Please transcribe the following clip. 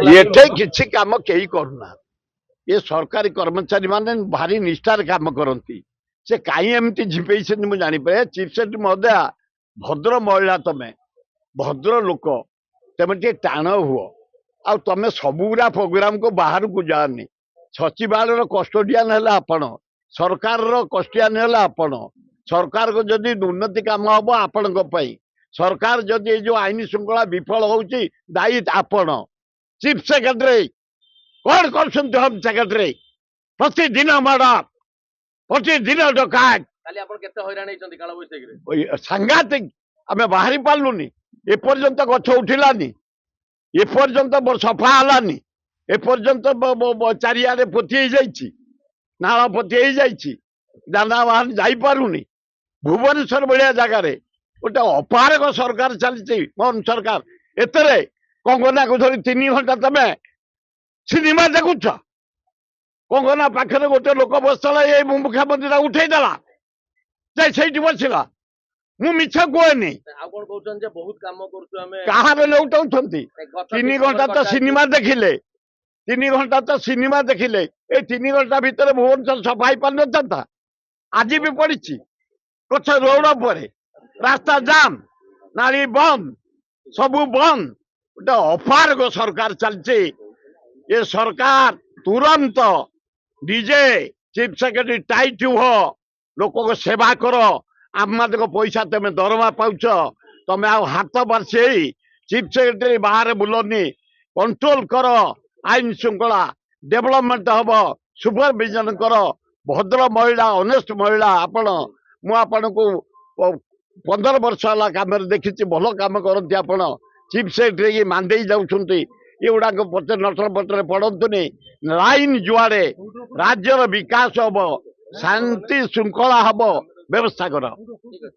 एठे किसी काम कई करूना ये सरकारी कर्मचारी माने भारी निष्ठार काम करती से कहीं एमती झिपे मुझे जापर चीफ सेक्रेटरी महोदया भद्र महिला तमें भद्र लोक तुम टे टाण हुओ आ तुम सबुरा प्रोग्राम को बाहर को जानी सचिवालय कस्टोडियान है आपण सरकार कस्टोडियान है आपण सरकार को जदि उन्नति काम हम आपण सरकार जदि जो आईन श्रृंखला विफल होची दायी आपण चीफ सेक्रेटरी कौन कर होम सेक्रेटरी प्रतिदिन मर्डर प्रतिदिन डकायत सांघातिक आम बाहरी पार्लुनि एपर्यंत गछ उठिलानी एपर्यंत सफा हलानी एपर्यंत चारिआडे पोती जाइछि नाला पोती जाइछि दाना बाहर जाइपारुनी भुवनेश्वर भाया जगार गोटे अपारक सरकार चलती मोहन सरकार एतरे कंगना को धरी 3 घंटा तमें सिनेमा देखुच कंगना पाखे गोटे लोक बसला ये मुख्यमंत्री उठेदेला जाइए बसला मु मिछ कहनी कहाँ लौटाऊँ 3 घंटा तो सिनेमा देखिले 3 घंटा तो सिनेमा देखिले ये 3 घंटा भितर भुवनेश्वर सफाई पार न था आज भी पड़ी गछ रोड पर रास्ता जाम नाली बंद सबू बंद गोटे अपारक सरकार चलती ये सरकार तुरंत डीजे चीफ सेक्रेटरी टाइट हो लोक को सेवा कर आम को पैसा तुम दरमा पाउच तुम हाथ बार्सी चीफ सेक्रेटरी बाहर बुलनी कंट्रोल कर आईन श्रृंखला डेवलपमेंट हम सुपरविजन कर भद्र महिला ऑनेस्ट महिला आपण मुझे को 15 वर्ष है कम देखी भल कम करती आप चीफ सेक्रेटरी की मानदे जाऊँगी ये गुड़ाक पत्र नटर पत्र पढ़तुनि लाइन जुआड़े राज्यर विकास हम शांति श्रृंखला हम व्यवस्था कर।